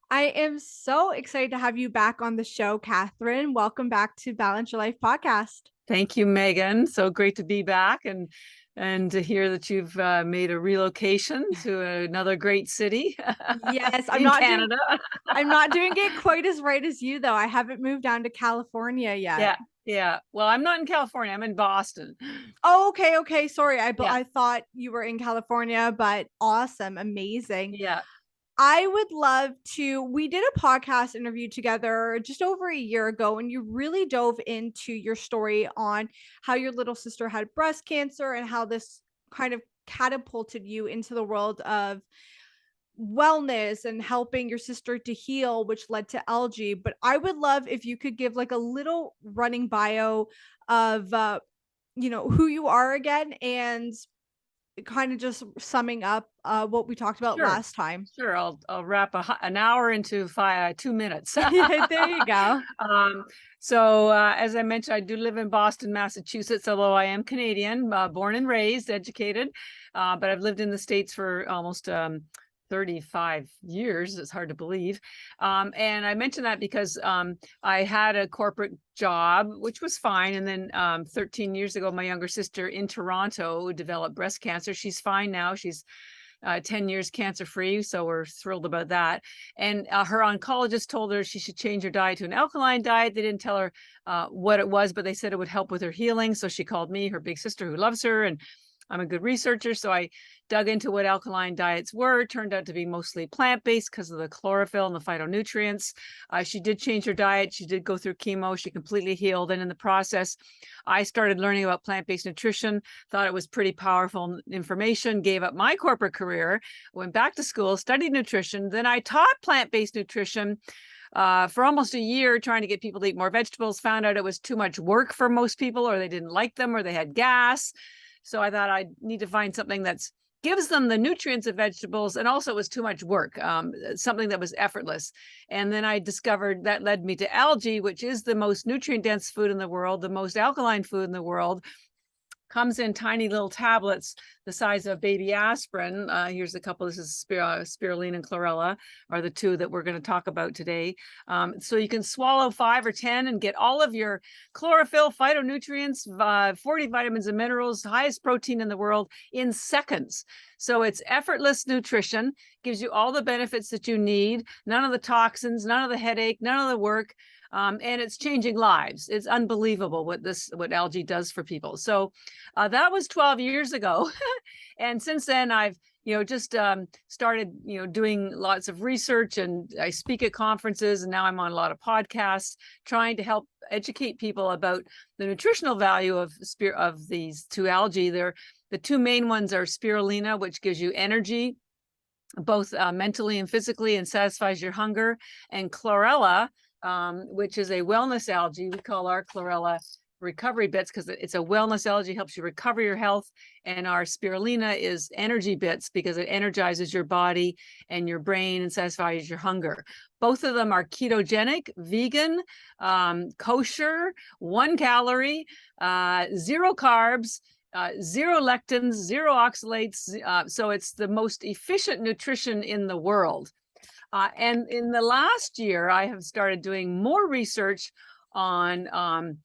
I am so excited to have you back on the show, Catherine. Welcome back to Balance Your Life podcast. Thank you, Megan. So great to be back and to hear that you've made a relocation to another great city Yes, in Canada. I'm not doing it quite as right as you though. I haven't moved down to California yet. Yeah, yeah. Well, I'm not in California. I'm in Boston. Oh, okay. Sorry. Yeah, I thought you were in California, but awesome, amazing. yeah. I would love to. We did a podcast interview together just over a year ago, and you really dove into your story on how your little sister had breast cancer and how this kind of catapulted you into the world of wellness and helping your sister to heal, which led to algae. But I would love if you could give like a little running bio of, who you are again and kind of just summing up what we talked about Sure, last time. sure. I'll wrap an hour into 2 minutes. There you go. um, as I mentioned, I do live in Boston, Massachusetts, although I am Canadian, born and raised, educated, but I've lived in the States for almost 35 years. It's hard to believe. And I mention that because I had a corporate job, which was fine. And then 13 years ago, my younger sister in Toronto developed breast cancer. She's fine now. She's 10 years cancer free. So we're thrilled about that. And her oncologist told her she should change her diet to an alkaline diet. They didn't tell her what it was, but they said it would help with her healing. So she called me, her big sister who loves her, and I'm a good researcher, so I dug into what alkaline diets were. It turned out to be mostly plant-based because of the chlorophyll and the phytonutrients. She did change her diet. She did go through chemo. She completely healed. And in the process, I started learning about plant-based nutrition, thought it was pretty powerful information, gave up my corporate career, went back to school, studied nutrition. Then I taught plant-based nutrition for almost a year, trying to get people to eat more vegetables, found out it was too much work for most people, or they didn't like them, or they had gas. So I thought I need to find something that gives them the nutrients of vegetables, and also it was too much work, something that was effortless. And then I discovered that led me to algae, which is the most nutrient dense food in the world, the most alkaline food in the world. Comes in tiny little tablets the size of baby aspirin. Here's a couple. This is spirulina and chlorella are the two that we're going to talk about today. So you can swallow 5 or 10 and get all of your chlorophyll, phytonutrients, 40 vitamins and minerals, highest protein in the world in seconds. So it's effortless nutrition, gives you all the benefits that you need, none of the toxins, none of the headache, none of the work. And it's changing lives. It's unbelievable what algae does for people. So that was 12 years ago. And since then, I've just started doing lots of research, and I speak at conferences, and now I'm on a lot of podcasts trying to help educate people about the nutritional value of these two algae. The two main ones are spirulina, which gives you energy both mentally and physically and satisfies your hunger, and chlorella, which is a wellness algae. We call our chlorella ENERGYbits because it's a wellness algae, helps you recover your health. And our spirulina is ENERGYbits because it energizes your body and your brain and satisfies your hunger. Both of them are ketogenic, vegan, kosher, 1 calorie, 0 carbs, 0 lectins, 0 oxalates. So it's the most efficient nutrition in the world. And in the last year, I have started doing more research on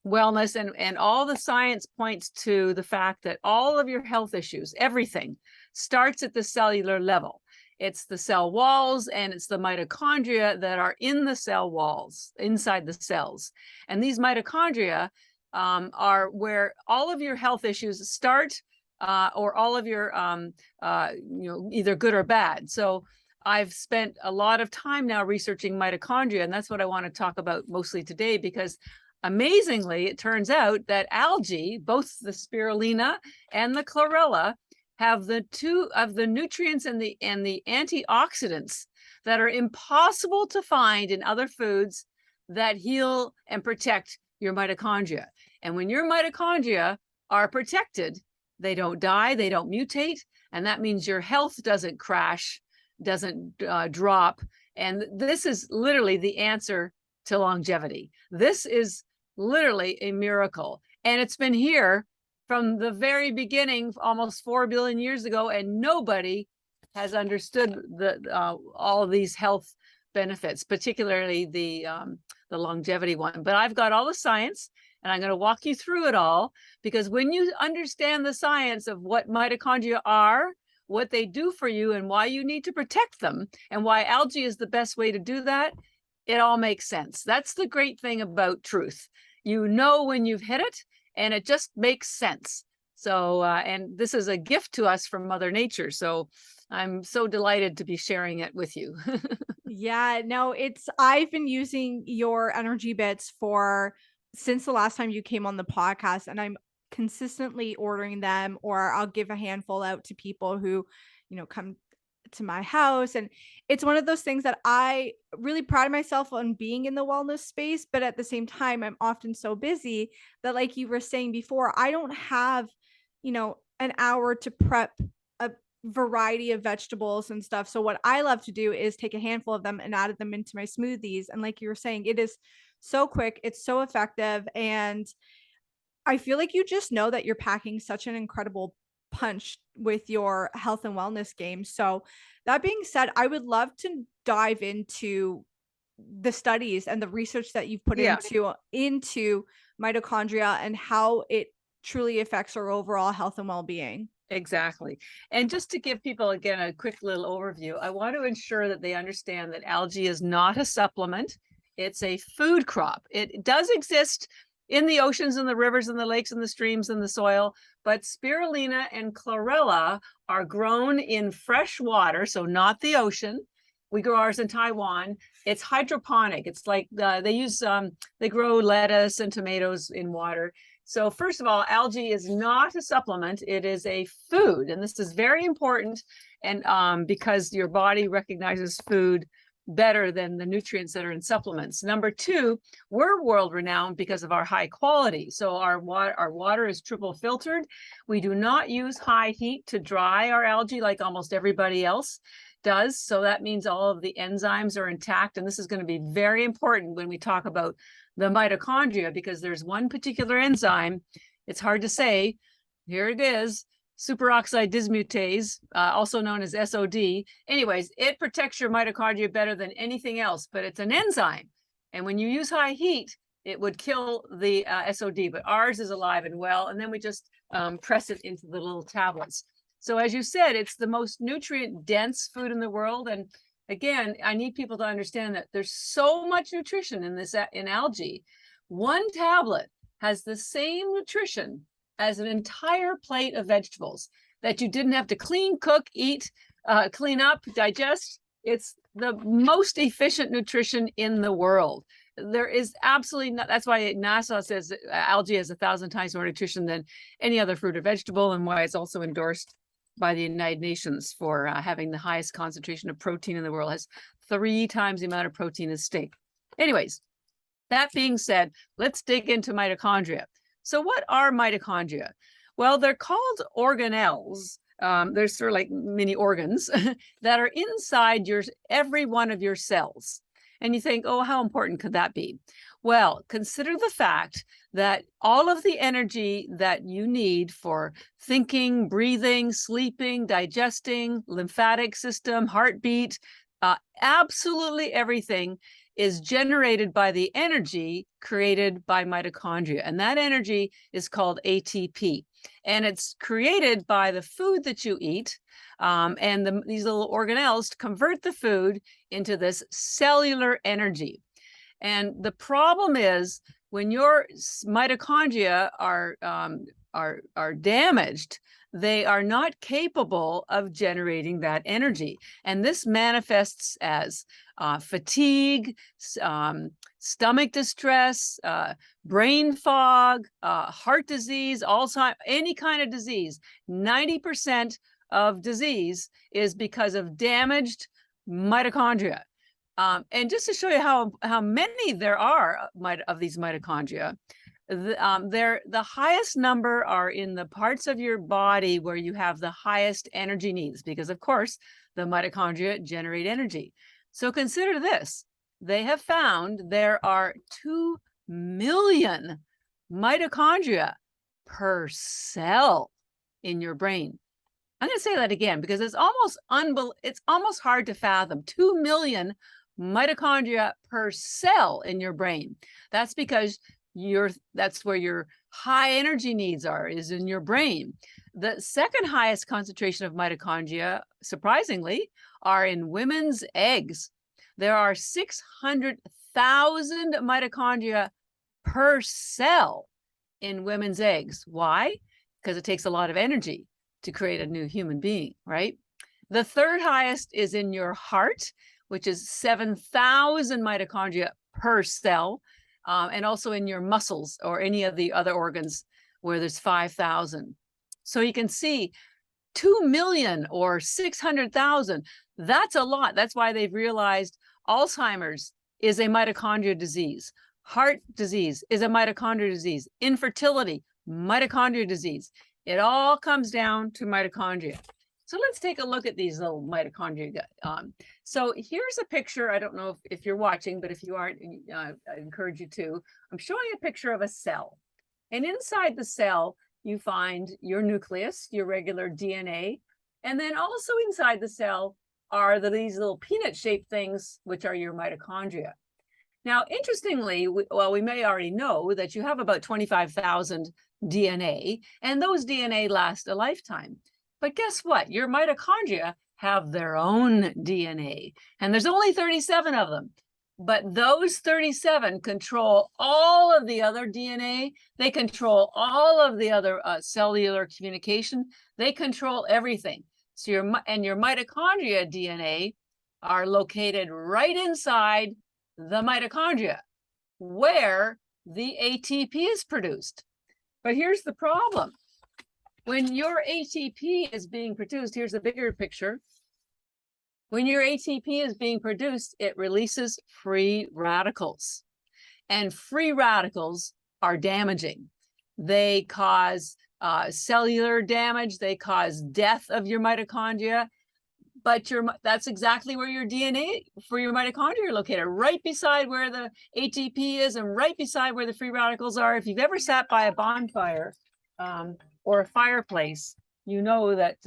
wellness, and all the science points to the fact that all of your health issues, everything, starts at the cellular level. It's the cell walls and it's the mitochondria that are in the cell walls, inside the cells. And these mitochondria are where all of your health issues start, or all of your, either good or bad. So I've spent a lot of time now researching mitochondria, and that's what I want to talk about mostly today, because amazingly, it turns out that algae, both the spirulina and the chlorella, have the two of the nutrients and the antioxidants that are impossible to find in other foods that heal and protect your mitochondria. And when your mitochondria are protected, they don't die, they don't mutate, and that means your health doesn't crash, doesn't drop. And this is literally the answer to longevity. This is literally a miracle. And it's been here from the very beginning, almost 4 billion years ago, and nobody has understood all of these health benefits, particularly the longevity one. But I've got all the science, and I'm going to walk you through it all, because when you understand the science of what mitochondria are, what they do for you, and why you need to protect them, and why algae is the best way to do that, it all makes sense. That's the great thing about truth. You know when you've hit it, and it just makes sense. So, and this is a gift to us from Mother Nature. So I'm so delighted to be sharing it with you. Yeah, no, I've been using your ENERGYbits for since the last time you came on the podcast, and I'm consistently ordering them, or I'll give a handful out to people who, come to my house. And it's one of those things that I really pride myself on being in the wellness space, but at the same time, I'm often so busy that, like you were saying before, I don't have, an hour to prep a variety of vegetables and stuff. So what I love to do is take a handful of them and add them into my smoothies. And like you were saying, it is so quick, it's so effective, and I feel like you just know that you're packing such an incredible punch with your health and wellness game. So, that being said, I would love to dive into the studies and the research that you've put Yeah. into mitochondria and how it truly affects our overall health and well-being. Exactly. And just to give people, again, a quick little overview, I want to ensure that they understand that algae is not a supplement. It's a food crop. It does exist in the oceans and the rivers and the lakes and the streams and the soil, but spirulina and chlorella are grown in fresh water, so not the ocean. We grow ours in Taiwan. It's hydroponic. It's like they grow lettuce and tomatoes in water. So first of all, algae is not a supplement. It is a food. And this is very important. And because your body recognizes food better than the nutrients that are in supplements. Number two, we're world renowned because of our high quality. So our water is triple filtered. We do not use high heat to dry our algae like almost everybody else does. So that means all of the enzymes are intact. And this is going to be very important when we talk about the mitochondria, because there's one particular enzyme, it's hard to say, here it is, superoxide dismutase, also known as SOD. Anyways, it protects your mitochondria better than anything else, but it's an enzyme. And when you use high heat, it would kill the SOD, but ours is alive and well. And then we just press it into the little tablets. So as you said, it's the most nutrient dense food in the world. And again, I need people to understand that there's so much nutrition in algae. One tablet has the same nutrition as an entire plate of vegetables that you didn't have to clean, cook, eat, clean up, digest. It's the most efficient nutrition in the world. There is absolutely not, that's why NASA says algae has 1,000 times more nutrition than any other fruit or vegetable, and why it's also endorsed by the United Nations for having the highest concentration of protein in the world. It has 3 times the amount of protein as steak. Anyways, that being said, let's dig into mitochondria. So what are mitochondria? Well, they're called organelles. They're sort of like mini organs that are inside every one of your cells. And you think, oh, how important could that be? Well, consider the fact that all of the energy that you need for thinking, breathing, sleeping, digesting, lymphatic system, heartbeat, absolutely everything is generated by the energy created by mitochondria. And that energy is called ATP. And it's created by the food that you eat. And these little organelles convert the food into this cellular energy. And the problem is when your mitochondria are damaged, they are not capable of generating that energy. And this manifests as fatigue, stomach distress, brain fog, heart disease, Alzheimer's, any kind of disease. 90% of disease is because of damaged mitochondria. And just to show you how many there are of these mitochondria, the highest number are in the parts of your body where you have the highest energy needs, because of course the mitochondria generate energy. So consider this: they have found there are 2 million mitochondria per cell in your brain. I'm going to say that again because it's almost hard to fathom. 2 million mitochondria per cell in your brain. That's because that's where your high energy needs are, is in your brain. The second highest concentration of mitochondria, surprisingly, are in women's eggs. There are 600,000 mitochondria per cell in women's eggs. Why? Because it takes a lot of energy to create a new human being, right? The third highest is in your heart, which is 7,000 mitochondria per cell, and also in your muscles or any of the other organs where there's 5,000. So you can see 2 million or 600,000, that's a lot. That's why they've realized Alzheimer's is a mitochondria disease. Heart disease is a mitochondria disease. Infertility, mitochondria disease. It all comes down to mitochondria. So let's take a look at these little mitochondria. So here's a picture. I don't know if you're watching, but if you aren't, I encourage you to. I'm showing a picture of a cell. And inside the cell, you find your nucleus, your regular DNA. And then also inside the cell are these little peanut-shaped things, which are your mitochondria. Now, interestingly, we may already know that you have about 25,000 DNA, and those DNA last a lifetime. But guess what? Your mitochondria have their own DNA, and there's only 37 of them. But those 37 control all of the other DNA. They control all of the other cellular communication. They control everything. So your mitochondria DNA are located right inside the mitochondria, where the ATP is produced. But here's the problem. When your ATP is being produced, here's the bigger picture. When your ATP is being produced, it releases free radicals. And free radicals are damaging. They cause cellular damage. They cause death of your mitochondria. But that's exactly where your DNA for your mitochondria are located, right beside where the ATP is and right beside where the free radicals are. If you've ever sat by a bonfire or a fireplace, you know that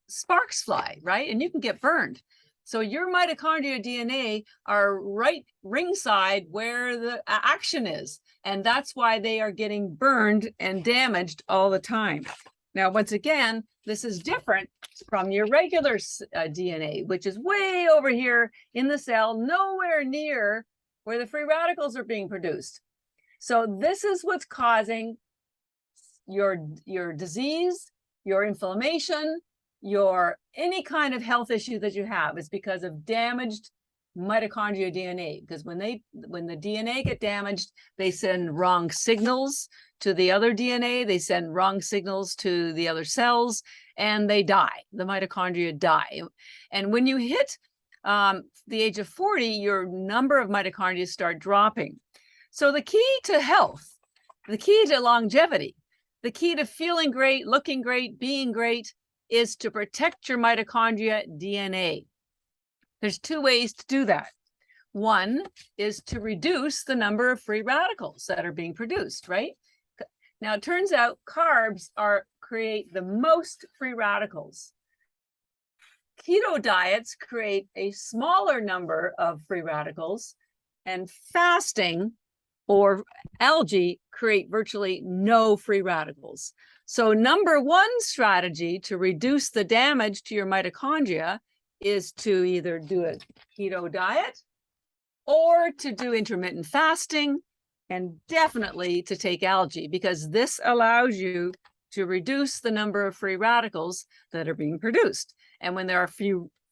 sparks fly, right? And you can get burned. So your mitochondria DNA are right ringside where the action is. And that's why they are getting burned and damaged all the time. Now, once again, this is different from your regular DNA, which is way over here in the cell, nowhere near where the free radicals are being produced. So this is what's causing your disease, your inflammation, your any kind of health issue that you have is because of damaged mitochondria DNA. Because when the DNA get damaged, they send wrong signals to the other DNA, they send wrong signals to the other cells, and they die. The mitochondria die. And when you hit the age of 40, your number of mitochondria start dropping. So the key to health, the key to longevity, the key to feeling great, looking great, being great, is to protect your mitochondria DNA. There's two ways to do that. One is to reduce the number of free radicals that are being produced, right? Now, it turns out carbs create the most free radicals. Keto diets create a smaller number of free radicals, and fasting or algae create virtually no free radicals. So number one strategy to reduce the damage to your mitochondria is to either do a keto diet or to do intermittent fasting, and definitely to take algae, because this allows you to reduce the number of free radicals that are being produced. And when there are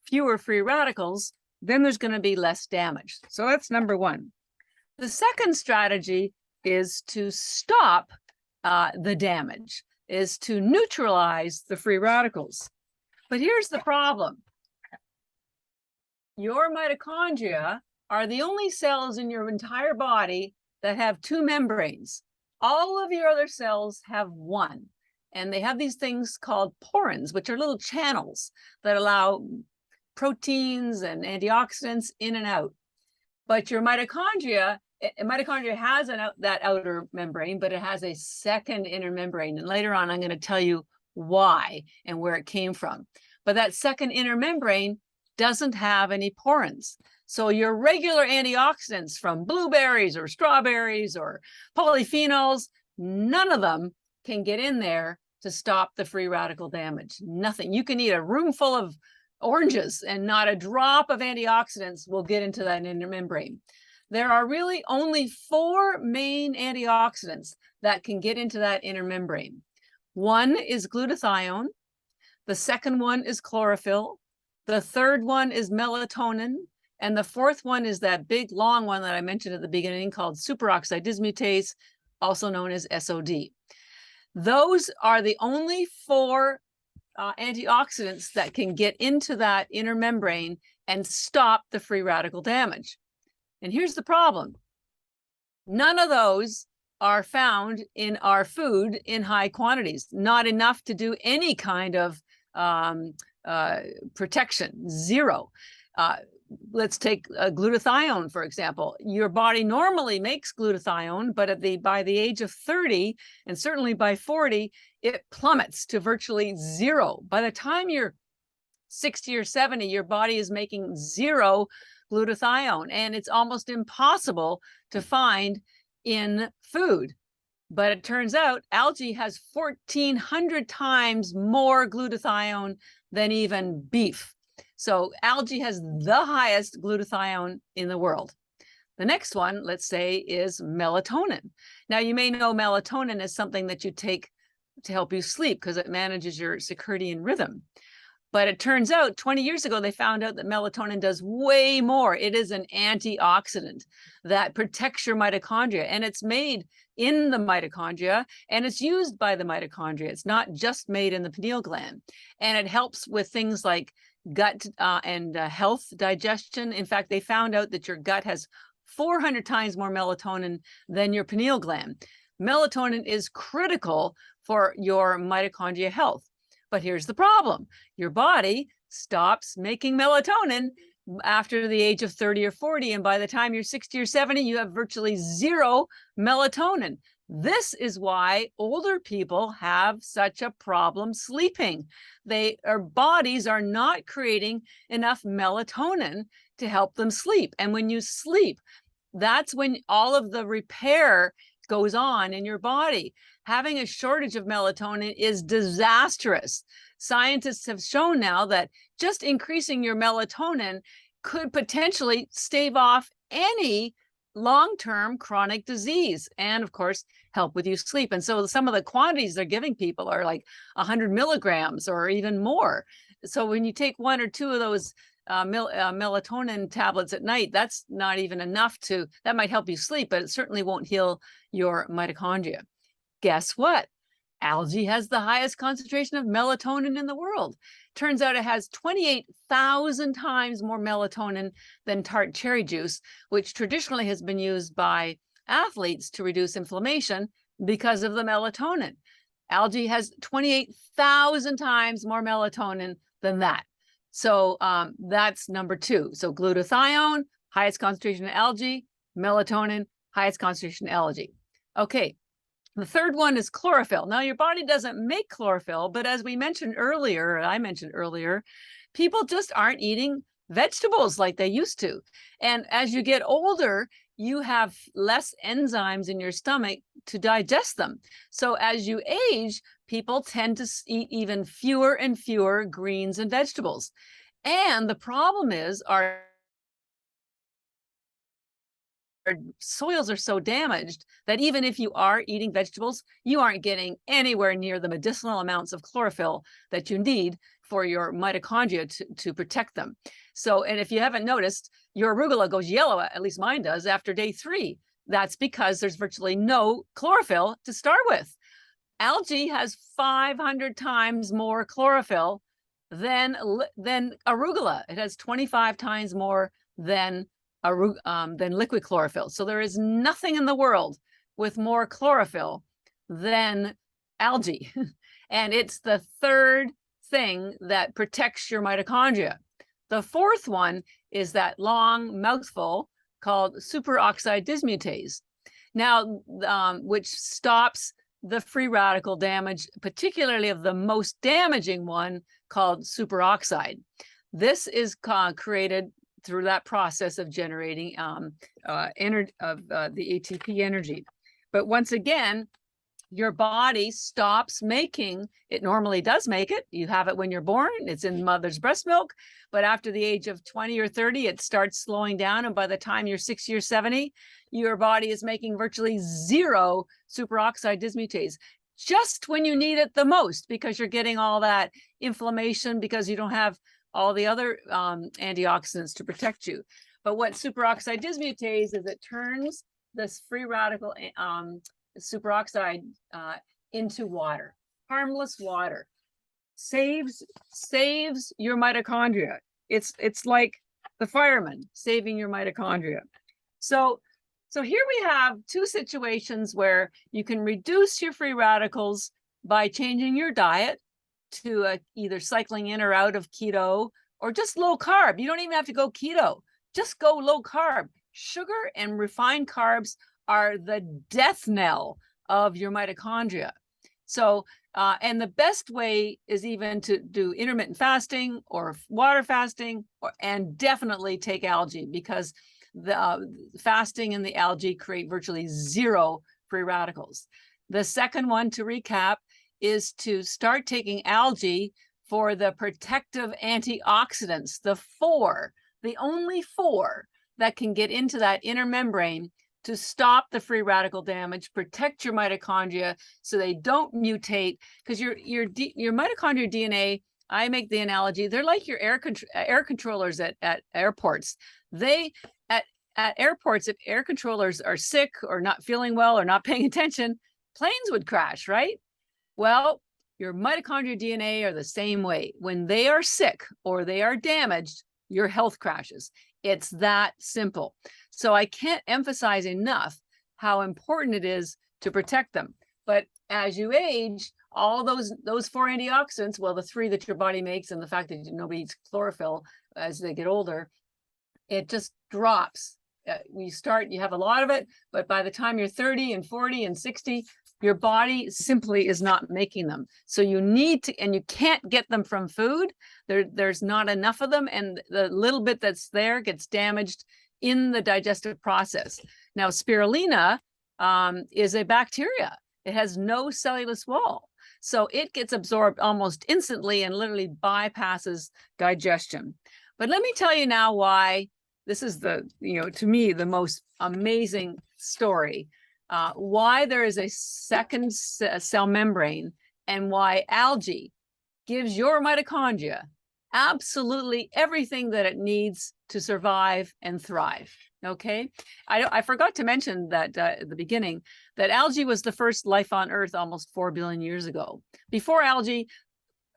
fewer free radicals, then there's going to be less damage. So that's number one. The second strategy is to stop the damage, is to neutralize the free radicals. But here's the problem. Your mitochondria are the only cells in your entire body that have two membranes. All of your other cells have one. And they have these things called porins, which are little channels that allow proteins and antioxidants in and out. But your mitochondria has that outer membrane, but it has a second inner membrane. And later on, I'm going to tell you why and where it came from. But that second inner membrane doesn't have any porins. So your regular antioxidants from blueberries or strawberries or polyphenols, none of them can get in there to stop the free radical damage. Nothing. You can eat a room full of oranges and not a drop of antioxidants will get into that inner membrane. There are really only 4 main antioxidants that can get into that inner membrane. One is glutathione. The second one is chlorophyll. The third one is melatonin. And the fourth one is that big long one that I mentioned at the beginning called superoxide dismutase, also known as SOD. Those are the only 4 antioxidants that can get into that inner membrane and stop the free radical damage. And here's the problem. None of those are found in our food in high quantities, not enough to do any kind of protection, zero. Let's take glutathione, for example. Your body normally makes glutathione, but by the age of 30, and certainly by 40, it plummets to virtually zero. By the time you're 60 or 70, your body is making 0 glutathione, and it's almost impossible to find in food. But it turns out algae has 1,400 times more glutathione than even beef. So algae has the highest glutathione in the world. The next one, let's say, is melatonin. Now, you may know melatonin is something that you take to help you sleep because it manages your circadian rhythm. But it turns out 20 years ago, they found out that melatonin does way more. It is an antioxidant that protects your mitochondria, and it's made in the mitochondria, and it's used by the mitochondria. It's not just made in the pineal gland. And it helps with things like gut and health, digestion. In fact, they found out that your gut has 400 times more melatonin than your pineal gland. Melatonin is critical for your mitochondria health. But here's the problem. Your body stops making melatonin after the age of 30 or 40. And by the time you're 60 or 70, you have virtually 0 melatonin. This is why older people have such a problem sleeping. Our bodies are not creating enough melatonin to help them sleep. And when you sleep, that's when all of the repair goes on in your body. Having a shortage of melatonin is disastrous. Scientists have shown now that just increasing your melatonin could potentially stave off any long-term chronic disease and, of course, help with you sleep. And so some of the quantities they're giving people are like 100 milligrams or even more. So when you take 1 or 2 of those melatonin tablets at night, that's not even enough that might help you sleep, but it certainly won't heal your mitochondria. Guess what? Algae has the highest concentration of melatonin in the world. Turns out it has 28,000 times more melatonin than tart cherry juice, which traditionally has been used by athletes to reduce inflammation because of the melatonin. Algae has 28,000 times more melatonin than that. So that's number 2. So glutathione, highest concentration of algae, melatonin, highest concentration of algae. Okay. The third one is chlorophyll. Now, your body doesn't make chlorophyll, but as I mentioned earlier, people just aren't eating vegetables like they used to. And as you get older, you have less enzymes in your stomach to digest them. So as you age, people tend to eat even fewer and fewer greens and vegetables. And the problem is our soils are so damaged that even if you are eating vegetables, you aren't getting anywhere near the medicinal amounts of chlorophyll that you need for your mitochondria to protect them. So, and if you haven't noticed, your arugula goes yellow, at least mine does, after day 3. That's because there's virtually no chlorophyll to start with. Algae has 500 times more chlorophyll than arugula. It has 25 times more than liquid chlorophyll. So there is nothing in the world with more chlorophyll than algae. And it's the third thing that protects your mitochondria. The fourth one is that long mouthful called superoxide dismutase. Now, which stops the free radical damage, particularly of the most damaging one called superoxide. This is created through that process of generating the ATP energy. But once again, your body stops making, it normally does make it. You have it when you're born, it's in mother's breast milk, but after the age of 20 or 30, it starts slowing down. And by the time you're 60 or 70, your body is making virtually zero superoxide dismutase, just when you need it the most, because you're getting all that inflammation because you don't have all the other antioxidants to protect you. But what superoxide dismutase is, it turns this free radical superoxide into water, harmless water, saves your mitochondria. It's like the fireman saving your mitochondria. So here we have two situations where you can reduce your free radicals by changing your diet to either cycling in or out of keto, or just low carb. You don't even have to go keto, just go low carb. Sugar and refined carbs are the death knell of your mitochondria. So, and the best way is even to do intermittent fasting or water fasting, and definitely take algae, because the fasting and the algae create virtually zero free radicals. The second one, to recap, is to start taking algae for the protective antioxidants, the only four that can get into that inner membrane to stop the free radical damage, protect your mitochondria so they don't mutate. Because your mitochondria DNA, I make the analogy, they're like your air controllers at airports. At airports, if air controllers are sick or not feeling well or not paying attention, planes would crash, right? Well, your mitochondria DNA are the same way. When they are sick or they are damaged, your health crashes. It's that simple. So I can't emphasize enough how important it is to protect them. But as you age, all those four antioxidants, well, the three that your body makes and the fact that nobody eats chlorophyll as they get older, it just drops. You have a lot of it, but by the time you're 30 and 40 and 60, your body simply is not making them. So you need to, and you can't get them from food. There's not enough of them, and the little bit that's there gets damaged in the digestive process. Now, spirulina is a bacteria. It has no cellulose wall. So it gets absorbed almost instantly and literally bypasses digestion. But let me tell you now why this is to me, the most amazing story. Why there is a second cell membrane, and why algae gives your mitochondria absolutely everything that it needs to survive and thrive. Okay, I forgot to mention that at the beginning, that algae was the first life on Earth almost 4 billion years ago. Before algae,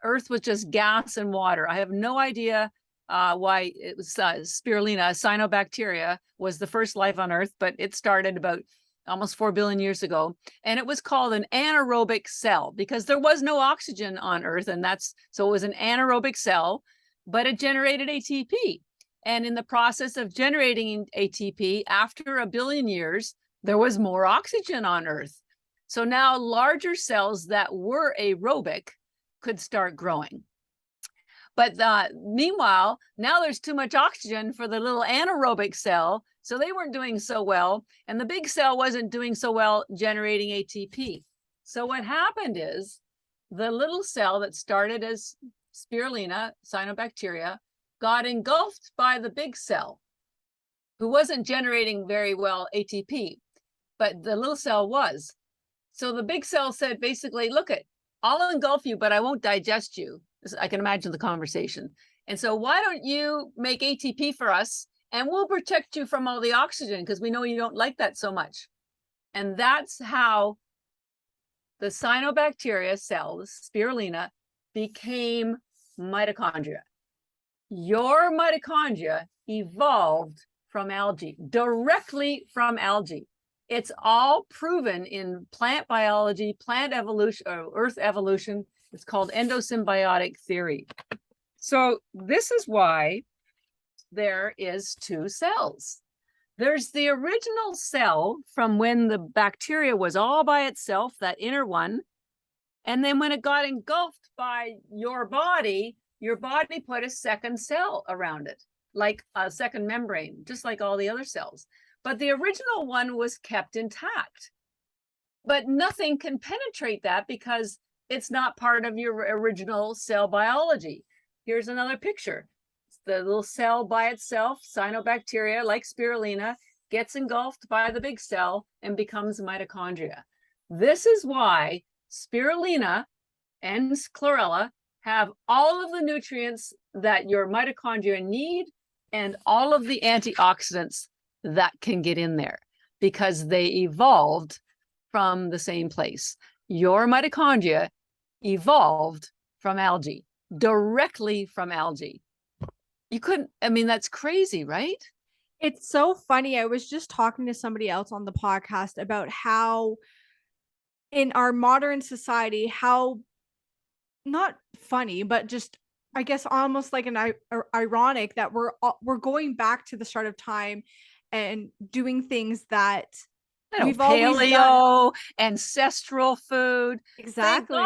Earth was just gas and water. I have no idea why it was spirulina, cyanobacteria, was the first life on Earth, but it started about almost 4 billion years ago. And it was called an anaerobic cell because there was no oxygen on Earth. And so it was an anaerobic cell, but it generated ATP. And in the process of generating ATP, after 1 billion years, there was more oxygen on Earth. So now larger cells that were aerobic could start growing. But meanwhile, now there's too much oxygen for the little anaerobic cell, so they weren't doing so well, and the big cell wasn't doing so well generating ATP. So what happened is the little cell that started as spirulina, cyanobacteria, got engulfed by the big cell, who wasn't generating very well ATP, but the little cell was. So the big cell said, basically, look, I'll engulf you, but I won't digest you. I can imagine the conversation. And so why don't you make ATP for us, and we'll protect you from all the oxygen because we know you don't like that so much. And that's how the cyanobacteria cell, the spirulina, became mitochondria. Your mitochondria evolved from algae, directly from algae. It's all proven in plant biology, plant evolution, or earth evolution. It's called endosymbiotic theory. So this is why there is two cells. There's the original cell from when the bacteria was all by itself, that inner one. And then when it got engulfed by your body put a second cell around it. like a second membrane, just like all the other cells. But the original one was kept intact. But nothing can penetrate that because it's not part of your original cell biology. Here's another picture. The little cell by itself, cyanobacteria, like spirulina, gets engulfed by the big cell and becomes mitochondria. This is why spirulina and chlorella have all of the nutrients that your mitochondria need and all of the antioxidants that can get in there because they evolved from the same place. Your mitochondria evolved from algae, directly from algae. You couldn't, I mean, that's crazy, right? It's so funny. I was just talking to somebody else on the podcast about how in our modern society, how not funny, but just I guess almost like ironic that we're going back to the start of time and doing things that we've always done. Paleo, ancestral food. Exactly.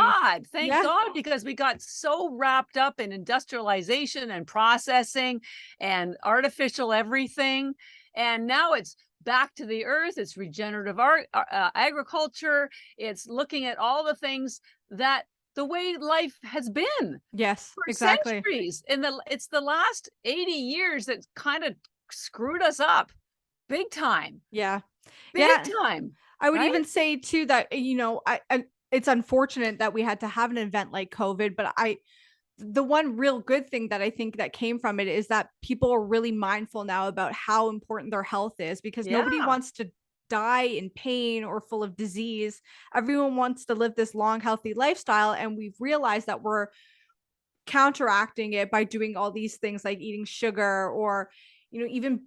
Thank God, because we got so wrapped up in industrialization and processing and artificial everything. And now it's back to the earth. It's regenerative agriculture. It's looking at all the things that the way life has been. Yes, for exactly. centuries. It's the last 80 years that kind of screwed us up big time. Yeah. Big time. I would even say too that, you know, I it's unfortunate that we had to have an event like COVID, but the one real good thing that I think that came from it is that people are really mindful now about how important their health is because nobody wants to die in pain or full of disease. Everyone wants to live this long, healthy lifestyle. And we've realized that we're counteracting it by doing all these things like eating sugar or, you know, even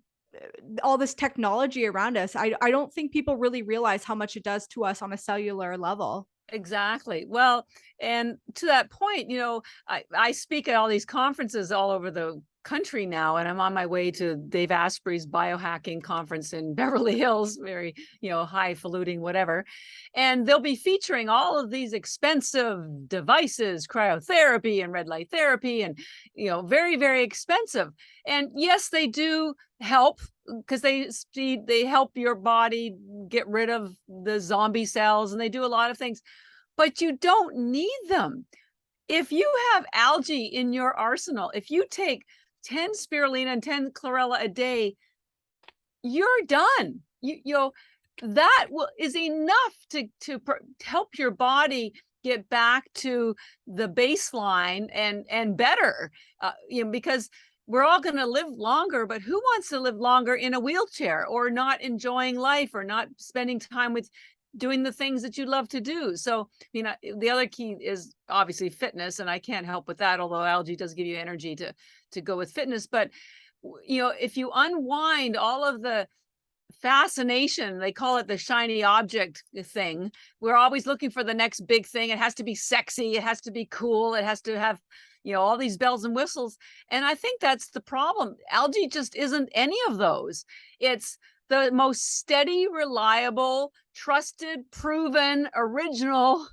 all this technology around us. I don't think people really realize how much it does to us on a cellular level. Exactly. Well, and to that point, you know, I speak at all these conferences all over the country now, and I'm on my way to Dave Asprey's biohacking conference in Beverly Hills, very, you know, highfalutin, whatever. And they'll be featuring all of these expensive devices, cryotherapy and red light therapy, and, you know, very, very expensive. And yes, they do help because they help your body get rid of the zombie cells, and they do a lot of things, but you don't need them. If you have algae in your arsenal, if you take 10 spirulina and 10 chlorella a day, you're done. You know, that is enough to help your body get back to the baseline and better, you know, because we're all going to live longer, but who wants to live longer in a wheelchair or not enjoying life or not spending time with doing the things that you love to do? So, you know, the other key is obviously fitness, and I can't help with that, although algae does give you energy to go with fitness. But, you know, if you unwind all of the fascination, they call it the shiny object thing, we're always looking for the next big thing. It has to be sexy, it has to be cool, it has to have, you know, all these bells and whistles. And I think that's the problem. Algae just isn't any of those. It's the most steady, reliable, trusted, proven, original,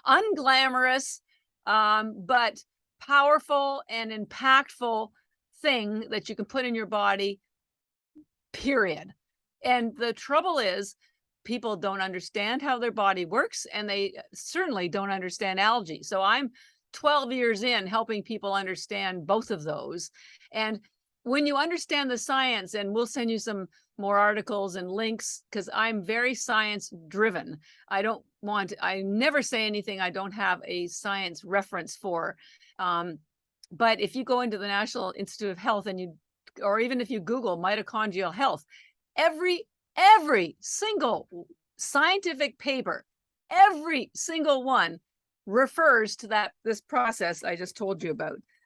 unglamorous, but powerful and impactful thing that you can put in your body, period. And the trouble is, people don't understand how their body works, and they certainly don't understand algae. So I'm 12 years in helping people understand both of those. And when you understand the science, and we'll send you some more articles and links, because I'm very science driven. I never say anything I don't have a science reference for. But if you go into the National Institute of Health or even if you Google mitochondrial health, every single scientific paper, every single one refers to this process I just told you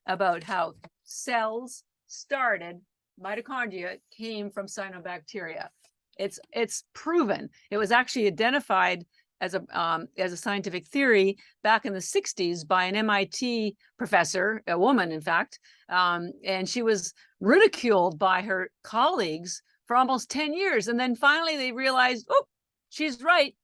about how cells started, mitochondria came from cyanobacteria. It's proven. It was actually identified as a scientific theory back in the 60s by an MIT professor, a woman, in fact, and she was ridiculed by her colleagues for almost 10 years. And then finally they realized, oh, she's right.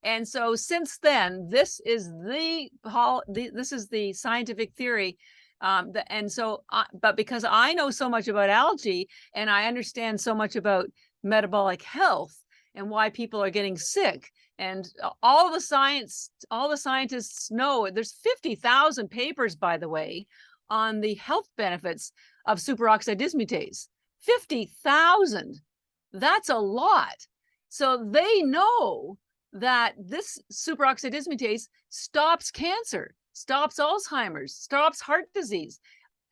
And so since then, this is the scientific theory But because I know so much about algae and I understand so much about metabolic health and why people are getting sick, and all the scientists know, there's 50,000 papers, by the way, on the health benefits of superoxide dismutase. 50,000. That's a lot. So they know that this superoxide dismutase stops cancer, stops Alzheimer's, stops heart disease.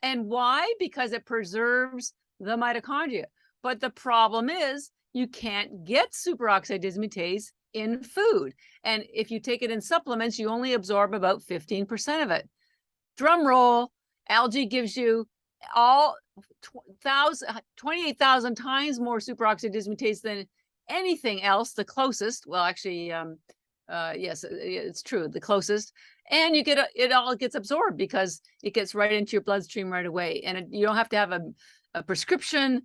And why? Because it preserves the mitochondria. But the problem is you can't get superoxide dismutase in food. And if you take it in supplements, you only absorb about 15% of it. Drum roll, algae gives you all 28,000 times more superoxide dismutase than anything else. The closest, well, actually, yes, it's true, the closest. And you get it all gets absorbed because it gets right into your bloodstream right away, and you don't have to have a prescription,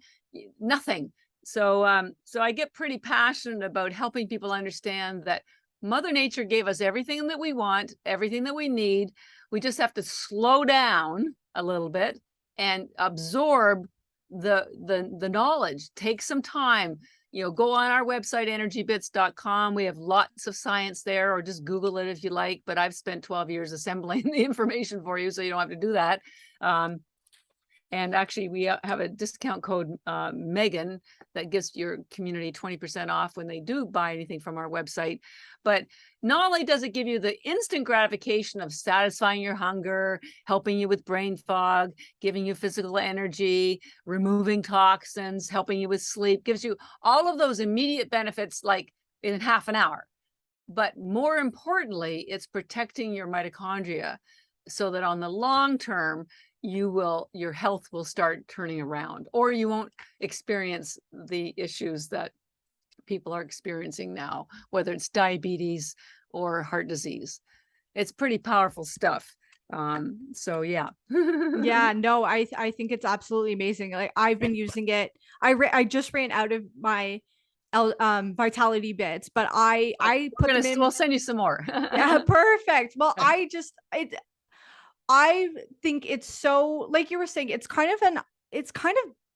nothing. So, so I get pretty passionate about helping people understand that Mother Nature gave us everything that we want, everything that we need. We just have to slow down a little bit and absorb the knowledge. Take some time. Go on our website, ENERGYbits.com. We have lots of science there, or just Google it if you like. But I've spent 12 years assembling the information for you, so you don't have to do that. And actually, we have a discount code, Meghan, that gives your community 20% off when they do buy anything from our website. But not only does it give you the instant gratification of satisfying your hunger, helping you with brain fog, giving you physical energy, removing toxins, helping you with sleep, gives you all of those immediate benefits like in half an hour. But more importantly, it's protecting your mitochondria so that on the long term, your health will start turning around, or you won't experience the issues that people are experiencing now, whether it's diabetes or heart disease. It's pretty powerful stuff. So yeah. Yeah, no, I think it's absolutely amazing. Like, I've been using it. I just ran out of my Vitality bits, but I put them in. We'll send you some more. Yeah, perfect. Well, I think it's so, like you were saying, it's kind of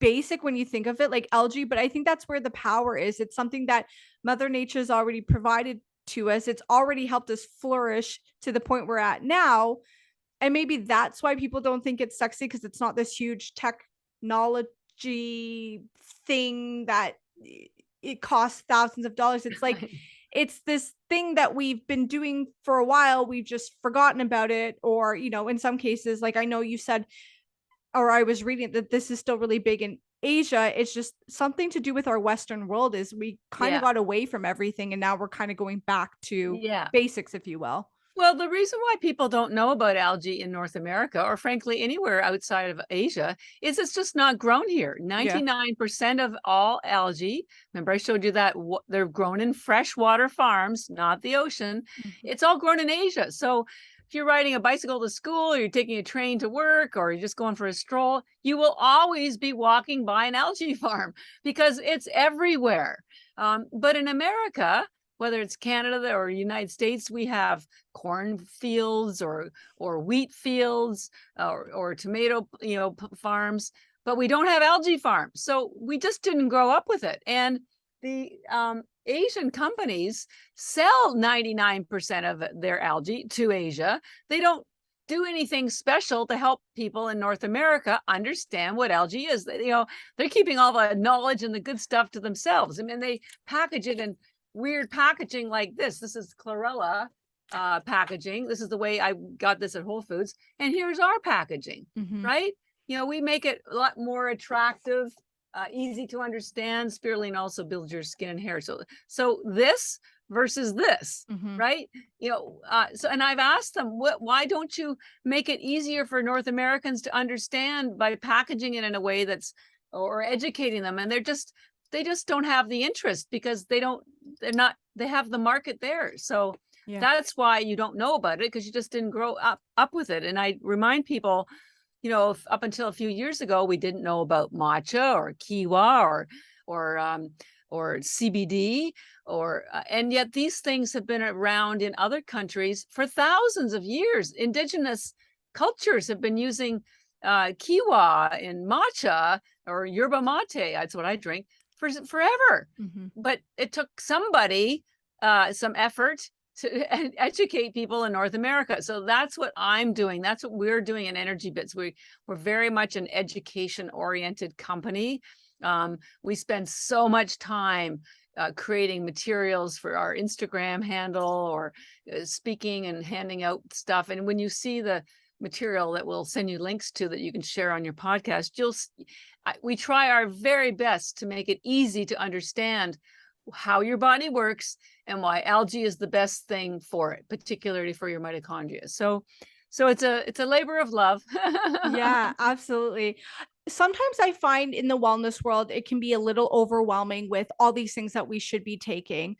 basic when you think of it, like algae, but I think that's where the power is. It's something that Mother Nature's already provided to us. It's already helped us flourish to the point we're at now. And maybe that's why people don't think it's sexy, because it's not this huge technology thing that it costs thousands of dollars. It's like it's this thing that we've been doing for a while. We've just forgotten about it. Or, in some cases, like I know you said, or I was reading that this is still really big in Asia. It's just something to do with our Western world is we kind of got away from everything. And now we're kind of going back to basics, if you will. Well, the reason why people don't know about algae in North America, or frankly anywhere outside of Asia, is it's just not grown here. 99% of all algae, remember I showed you that they're grown in freshwater farms, not the ocean. It's all grown in Asia. So if you're riding a bicycle to school, or you're taking a train to work, or you're just going for a stroll, you will always be walking by an algae farm because it's everywhere. But in America, whether it's Canada or United States, we have corn fields or wheat fields or tomato farms, but we don't have algae farms. So we just didn't grow up with it. And the Asian companies sell 99% of their algae to Asia. They don't do anything special to help people in North America understand what algae is. They're keeping all the knowledge and the good stuff to themselves. I mean, they package it in weird packaging like this. This is chlorella packaging. This is the way I got this at Whole Foods. And here's our packaging, right? We make it a lot more attractive, easy to understand. Spirulina also builds your skin and hair. So this versus this, right? So, and I've asked them, why don't you make it easier for North Americans to understand by packaging it in a way or educating them? And they just don't have the interest because they have the market there. So that's why you don't know about it, because you just didn't grow up with it. And I remind people, up until a few years ago, we didn't know about matcha or kiwa or CBD and yet these things have been around in other countries for thousands of years. Indigenous cultures have been using kiwa and matcha or yerba mate. That's what I drink for forever. But it took somebody some effort to educate people in North America. So that's what I'm doing. That's what we're doing in ENERGYbits. We're very much an education-oriented company. We spend so much time creating materials for our Instagram handle or speaking and handing out stuff. And when you see the material that we'll send you links to that you can share on your podcast, we try our very best to make it easy to understand how your body works and why algae is the best thing for it, particularly for your mitochondria. So it's a labor of love. Yeah, absolutely. Sometimes I find in the wellness world, it can be a little overwhelming with all these things that we should be taking.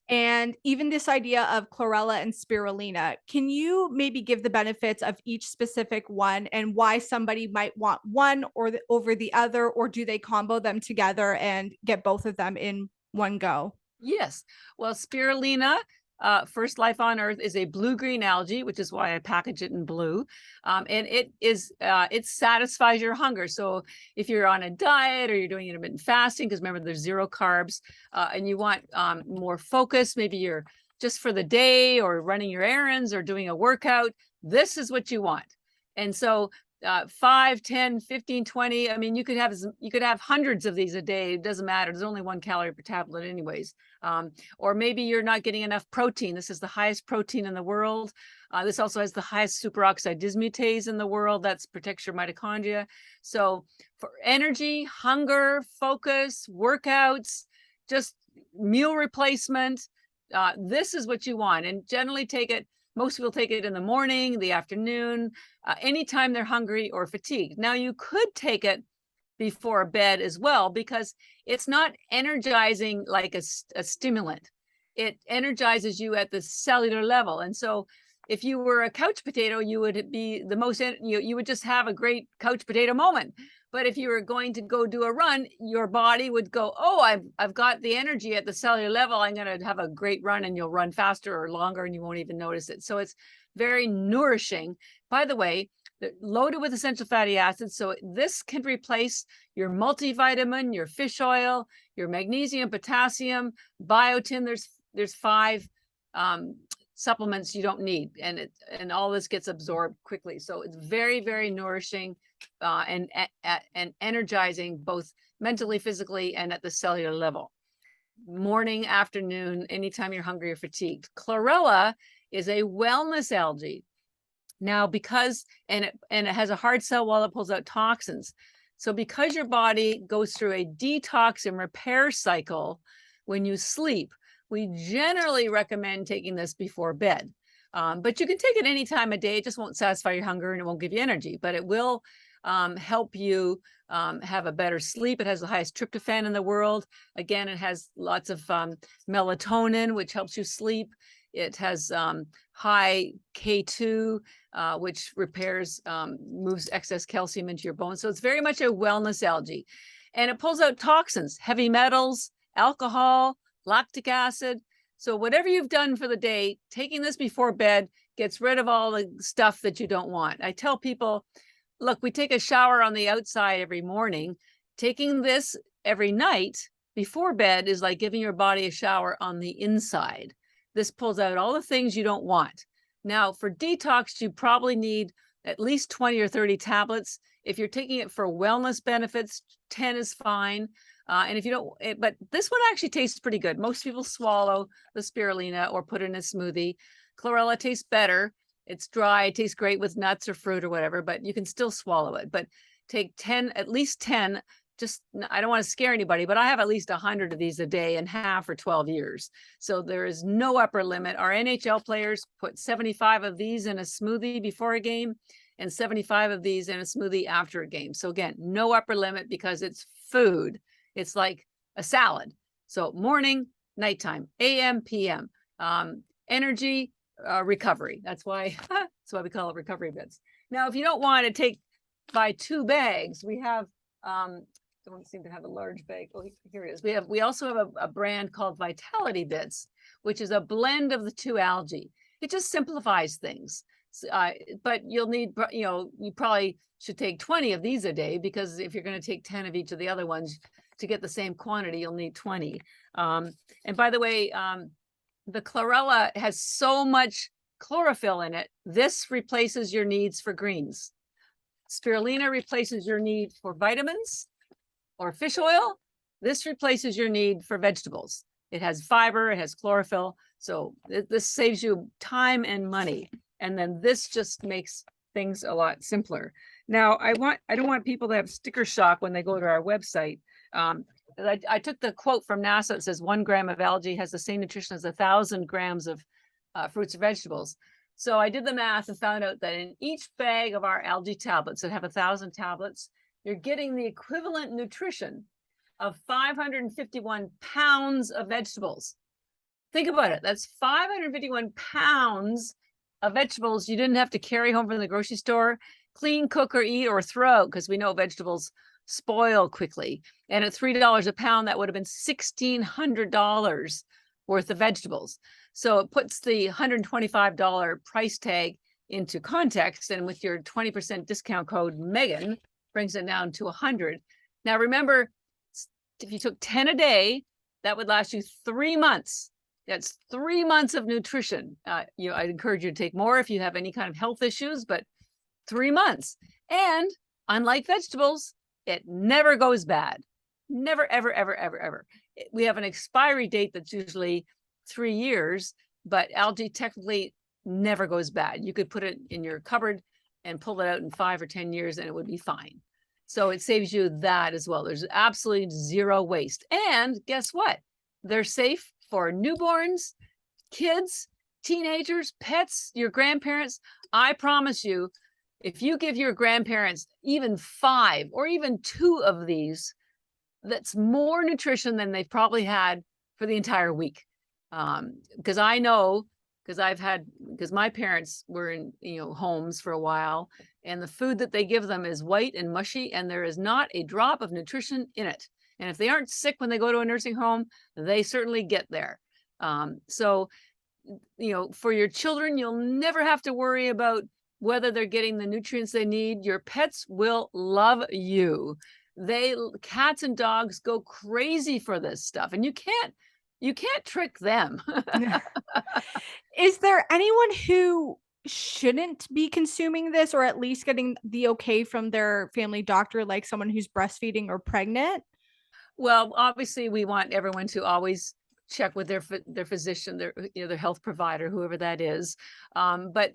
And even this idea of chlorella and spirulina, can you maybe give the benefits of each specific one and why somebody might want one or over the other, or do they combo them together and get both of them in one go? Yes. Well, spirulina, First Life on Earth, is a blue-green algae, which is why I package it in blue. And it satisfies your hunger. So if you're on a diet or you're doing intermittent fasting, because remember there's 0 carbs, and you want more focus, maybe you're just for the day or running your errands or doing a workout, this is what you want. And so 5, 10, 15, 20. I mean, you could have hundreds of these a day. It doesn't matter. There's only 1 calorie per tablet anyways. Or maybe you're not getting enough protein. This is the highest protein in the world. This also has the highest superoxide dismutase in the world. That protects your mitochondria. So for energy, hunger, focus, workouts, just meal replacement, this is what you want. And generally most people take it in the morning, the afternoon, anytime they're hungry or fatigued. Now, you could take it before bed as well, because it's not energizing like a stimulant. It energizes you at the cellular level. And so if you were a couch potato, you would be you would just have a great couch potato moment. But if you were going to go do a run, your body would go, oh, I've got the energy at the cellular level. I'm going to have a great run, and you'll run faster or longer and you won't even notice it. So it's very nourishing. By the way, loaded with essential fatty acids. So this can replace your multivitamin, your fish oil, your magnesium, potassium, biotin. There's 5 supplements you don't need, and all this gets absorbed quickly. So it's very, very nourishing and energizing, both mentally, physically, and at the cellular level. Morning, afternoon, anytime you're hungry or fatigued. Chlorella is a wellness algae. Now, because it has a hard cell wall that pulls out toxins. So because your body goes through a detox and repair cycle when you sleep, we generally recommend taking this before bed. But you can take it any time of day. It just won't satisfy your hunger and it won't give you energy, but it will help you have a better sleep. It has the highest tryptophan in the world. Again, it has lots of melatonin, which helps you sleep. It has high K2, which repairs, moves excess calcium into your bones. So it's very much a wellness algae. And it pulls out toxins, heavy metals, alcohol, lactic acid. So whatever you've done for the day, taking this before bed gets rid of all the stuff that you don't want. I tell people, look, we take a shower on the outside every morning. Taking this every night before bed is like giving your body a shower on the inside. This pulls out all the things you don't want. Now, for detox, you probably need at least 20 or 30 tablets. If you're taking it for wellness benefits, 10 is fine. And if you don't, but this one actually tastes pretty good. Most people swallow the spirulina or put it in a smoothie. Chlorella tastes better. It's dry, it tastes great with nuts or fruit or whatever, but you can still swallow it. But take 10, at least 10. Just, I don't want to scare anybody, but I have at least 100 of these a day and have for 12 years. So there is no upper limit. Our NHL players put 75 of these in a smoothie before a game and 75 of these in a smoothie after a game. So again, no upper limit because it's food. It's like a salad. So morning, nighttime, AM, PM, energy, recovery. That's why we call it ENERGYbits. Now, if you don't want to buy 2 bags, we have, don't seem to have a large bag. Oh, here it is. We also have a brand called ENERGYbits, which is a blend of the 2 algae. It just simplifies things. But you'll need, you probably should take 20 of these a day, because if you're going to take 10 of each of the other ones to get the same quantity, you'll need 20. And by the way, the chlorella has so much chlorophyll in it. This replaces your needs for greens. Spirulina replaces your need for vitamins or fish oil. This replaces your need for vegetables. It has fiber, it has chlorophyll. So this saves you time and money. And then this just makes things a lot simpler. Now, I don't want people to have sticker shock when they go to our website. I took the quote from NASA that says 1 gram of algae has the same nutrition as 1,000 grams of fruits and vegetables. So I did the math and found out that in each bag of our algae tablets that have 1,000 tablets, you're getting the equivalent nutrition of 551 pounds of vegetables. Think about it. That's 551 pounds of vegetables you didn't have to carry home from the grocery store, clean, cook, or eat, or throw, because we know vegetables spoil quickly. And at $3 a pound, that would have been $1,600 worth of vegetables. So it puts the $125 price tag into context. And with your 20% discount code, Meghan, brings it down to 100. Now, remember, if you took 10 a day, that would last you 3 months. That's 3 months of nutrition. I'd encourage you to take more if you have any kind of health issues, but 3 months. And unlike vegetables, it never goes bad. Never, ever, ever, ever, ever. We have an expiry date that's usually 3 years, but algae technically never goes bad. You could put it in your cupboard and pull it out in 5 or 10 years and it would be fine. So it saves you that as well. There's absolutely zero waste. And guess what? They're safe for newborns, kids, teenagers, pets, your grandparents. I promise you, if you give your grandparents even 5 or even 2 of these, that's more nutrition than they've probably had for the entire week. Because I know, because my parents were in homes for a while, and the food that they give them is white and mushy, and there is not a drop of nutrition in it. And if they aren't sick when they go to a nursing home, they certainly get there. So, for your children, you'll never have to worry about whether they're getting the nutrients they need. Your pets will love you. Cats and dogs go crazy for this stuff, and you can't trick them. Is there anyone who shouldn't be consuming this, or at least getting the okay from their family doctor, like someone who's breastfeeding or pregnant? Well, obviously, we want everyone to always check with their physician, their health provider, whoever that is. But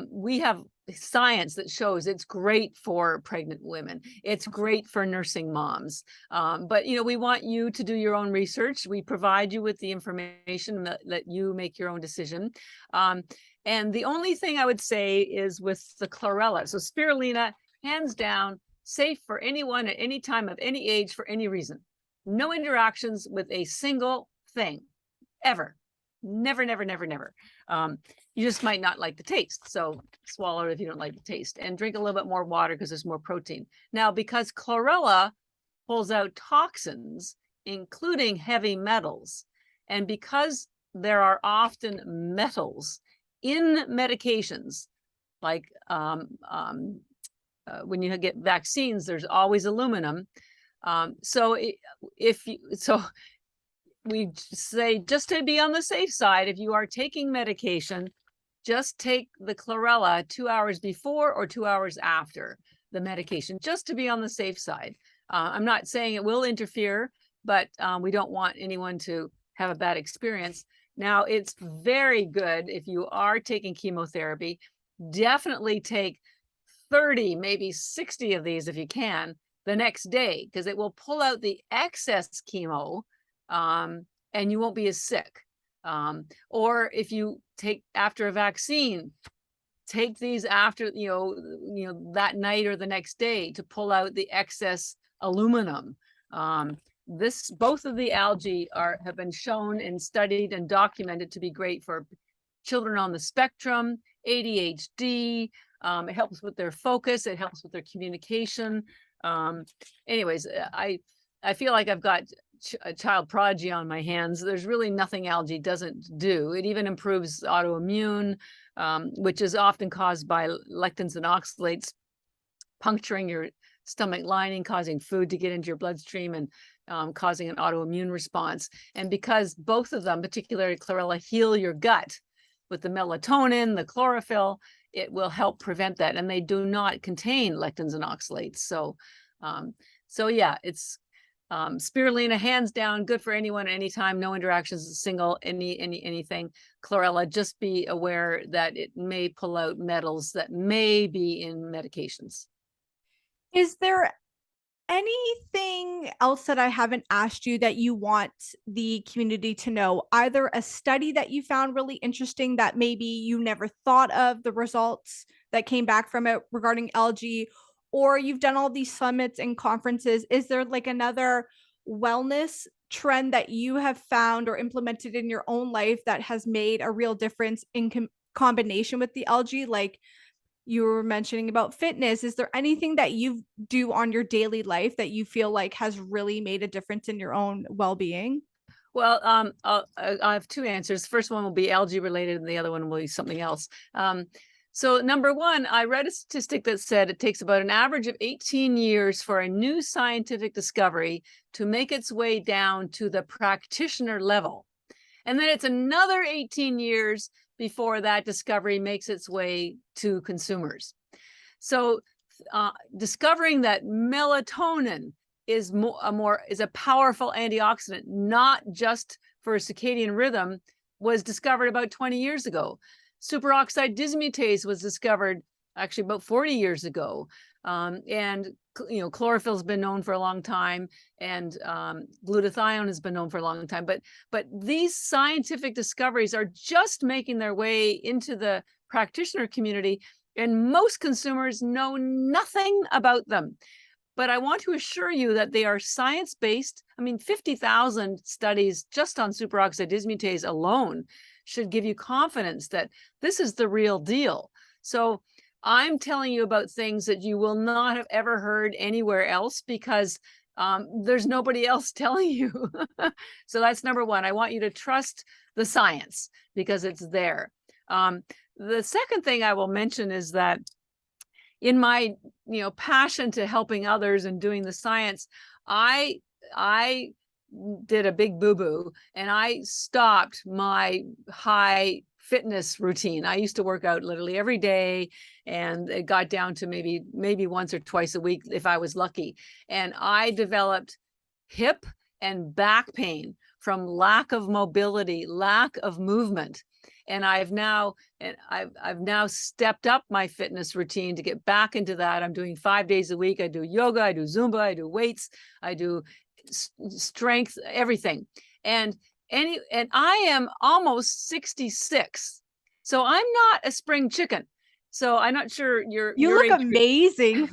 we have science that shows it's great for pregnant women. It's great for nursing moms. But we want you to do your own research. We provide you with the information that let you make your own decision. And the only thing I would say is with the chlorella. So spirulina, hands down, safe for anyone at any time of any age for any reason. No interactions with a single thing, ever. Never, never, never, never. You just might not like the taste. So swallow it if you don't like the taste, and drink a little bit more water because there's more protein. Now, because chlorella pulls out toxins, including heavy metals, and because there are often metals in medications, like when you get vaccines, there's always aluminum. We say, just to be on the safe side, if you are taking medication, just take the chlorella 2 hours before or 2 hours after the medication, just to be on the safe side. I'm not saying it will interfere, but we don't want anyone to have a bad experience. Now, it's very good if you are taking chemotherapy. Definitely take 30, maybe 60 of these if you can the next day, because it will pull out the excess chemo, and you won't be as sick. Or if you take after a vaccine, take these after, that night or the next day to pull out the excess aluminum. Both of the algae have been shown and studied and documented to be great for children on the spectrum, ADHD. It helps with their focus. It helps with their communication. Anyways, I feel like I've got a child prodigy on my hands. There's really nothing algae doesn't do. It even improves autoimmune. which is often caused by lectins and oxalates puncturing your stomach lining, causing food to get into your bloodstream and causing an autoimmune response. And because both of them, particularly chlorella, heal your gut with the melatonin, the chlorophyll, it will help prevent that. And they do not contain lectins and oxalates. So yeah, it's spirulina, hands down, good for anyone, anytime, no interactions, single, anything. Chlorella, just be aware that it may pull out metals that may be in medications. Is there anything else that I haven't asked you that you want the community to know? Either a study that you found really interesting that maybe you never thought of the results that came back from it regarding algae, or you've done all these summits and conferences. Is there like another wellness trend that you have found or implemented in your own life that has made a real difference in combination with the algae? Like, you were mentioning about fitness. Is there anything that you do on your daily life that you feel like has really made a difference in your own well-being? Well, I have two answers. First one will be algae related, and the other one will be something else. So number one, I read a statistic that said it takes about an average of 18 years for a new scientific discovery to make its way down to the practitioner level. And then it's another 18 years before that discovery makes its way to consumers. So discovering that melatonin is a powerful antioxidant, not just for circadian rhythm, was discovered about 20 years ago. Superoxide dismutase was discovered actually about 40 years ago. And chlorophyll has been known for a long time, and glutathione has been known for a long time. But these scientific discoveries are just making their way into the practitioner community, and most consumers know nothing about them. But I want to assure you that they are science-based. I mean, 50,000 studies just on superoxide dismutase alone should give you confidence that this is the real deal. So I'm telling you about things that you will not have ever heard anywhere else because there's nobody else telling you. So that's number one. I want you to trust the science because it's there. The second thing I will mention is that in my passion to helping others and doing the science, I did a big boo-boo and I stopped my high fitness routine. I used to work out literally every day, and it got down to maybe once or twice a week if I was lucky. And I developed hip and back pain from lack of mobility, lack of movement. And I've now stepped up my fitness routine to get back into that. I'm doing 5 days a week. I do yoga, I do Zumba, I do weights, I do strength, everything. And I am almost 66. So I'm not a spring chicken. So I'm not sure you look amazing.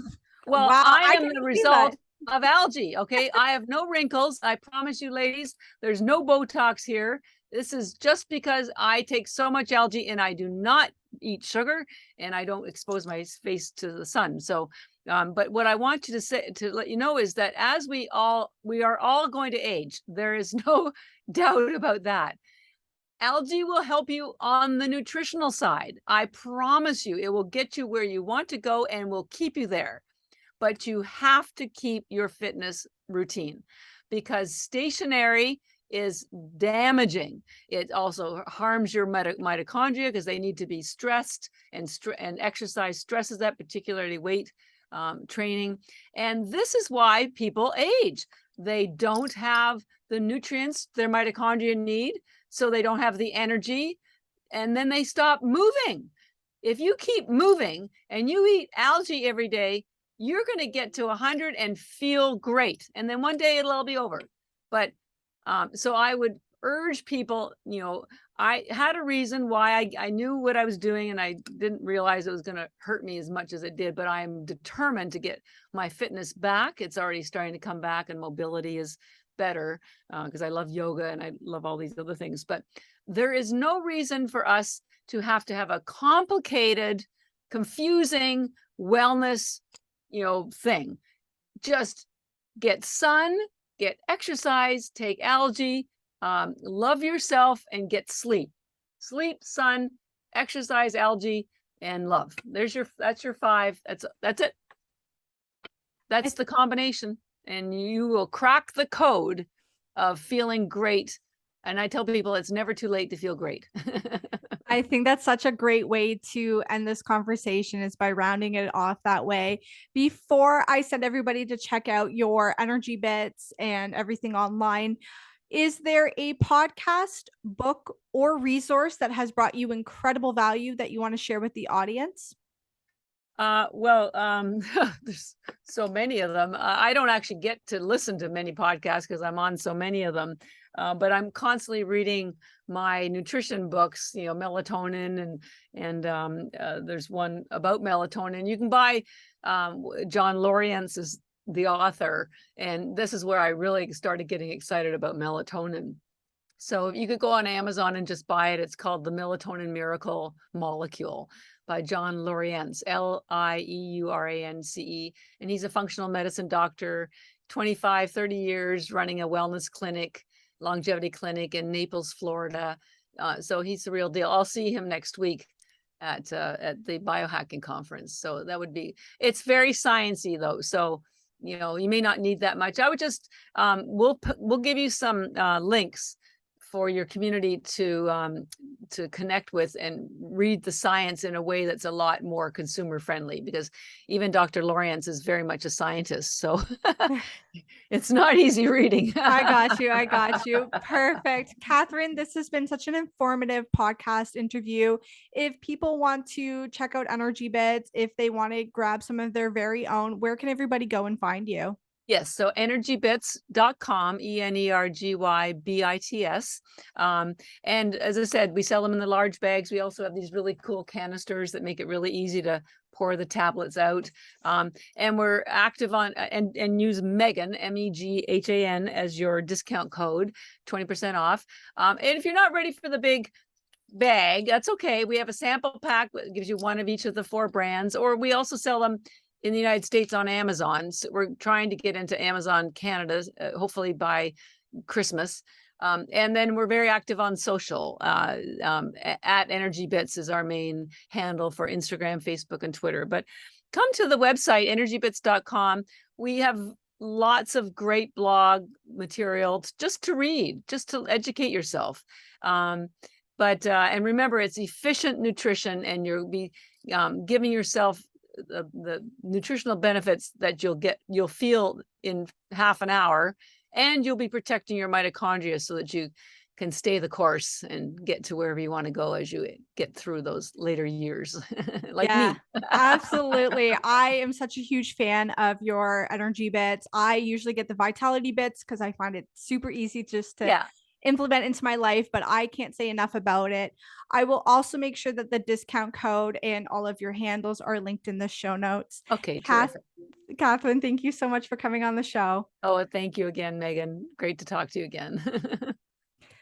Well, wow, I am the result of algae. Okay. I have no wrinkles. I promise you, ladies, there's no Botox here. This is just because I take so much algae and I do not eat sugar and I don't expose my face to the sun. So, but what I want you to say, to let you know, is that as we are all going to age. There is no doubt about that. Algae will help you on the nutritional side. I promise you, it will get you where you want to go and will keep you there. But you have to keep your fitness routine because stationary is damaging. It also harms your mitochondria because they need to be stressed, and exercise stresses that, particularly weight training. And this is why people age. They don't have the nutrients their mitochondria need, so they don't have the energy, and then they stop moving. If you keep moving and you eat algae every day, you're going to get to 100 and feel great. And then one day it'll all be over. But so I would urge people, I had a reason why I knew what I was doing, and I didn't realize it was going to hurt me as much as it did, but I'm determined to get my fitness back. It's already starting to come back, and mobility is better because I love yoga and I love all these other things. But there is no reason for us to have a complicated, confusing wellness, thing. Just get sun, get exercise, take algae, love yourself, and get sleep. Sleep, sun, exercise, algae, and love. That's your 5. That's it. I That's the combination, and you will crack the code of feeling great. And I tell people it's never too late to feel great. I think that's such a great way to end this conversation is by rounding it off that way. Before I send everybody to check out your energy bits and everything online, is there a podcast, book, or resource that has brought you incredible value that you want to share with the audience? Well, there's so many of them. I don't actually get to listen to many podcasts because I'm on so many of them. But I'm constantly reading my nutrition books, melatonin, and there's one about melatonin. You can buy John Lorientz is the author, and this is where I really started getting excited about melatonin. So you could go on Amazon and just buy it. It's called The Melatonin Miracle Molecule by John Lorientz, Lieurance. And he's a functional medicine doctor, 25, 30 years running a wellness clinic, longevity clinic in Naples, Florida. So he's the real deal. I'll see him next week at the biohacking conference. So it's very sciencey though. So, you may not need that much. I would just, we'll give you some links for your community to connect with and read the science in a way that's a lot more consumer friendly, because even Dr. Lorientz is very much a scientist. So it's not easy reading. I got you. I got you. Perfect. Catherine, this has been such an informative podcast interview. If people want to check out Energy Bits, if they want to grab some of their very own, where can everybody go and find you? Yes, so ENERGYbits.com, ENERGYbits. And as I said, we sell them in the large bags. We also have these really cool canisters that make it really easy to pour the tablets out. And we're active on and use Meghan, Meghan, as your discount code, 20% off. And if you're not ready for the big bag, that's okay. We have a sample pack that gives you one of each of the 4 brands, or we also sell them in the United States on Amazon. So we're trying to get into Amazon Canada, hopefully by Christmas. And then we're very active on social. At ENERGYbits is our main handle for Instagram, Facebook, and Twitter. But come to the website, ENERGYbits.com. We have lots of great blog material just to read, just to educate yourself. And remember, it's efficient nutrition, and you'll be giving yourself the nutritional benefits that you'll feel in half an hour, and you'll be protecting your mitochondria so that you can stay the course and get to wherever you want to go as you get through those later years. Like me. Absolutely. I am such a huge fan of your energy bits. I usually get the vitality bits because I find it super easy just to implement into my life, but I can't say enough about it. I will also make sure that the discount code and all of your handles are linked in the show notes. Okay, terrific. Catherine, thank you so much for coming on the show. Oh, thank you again, Megan. Great to talk to you again.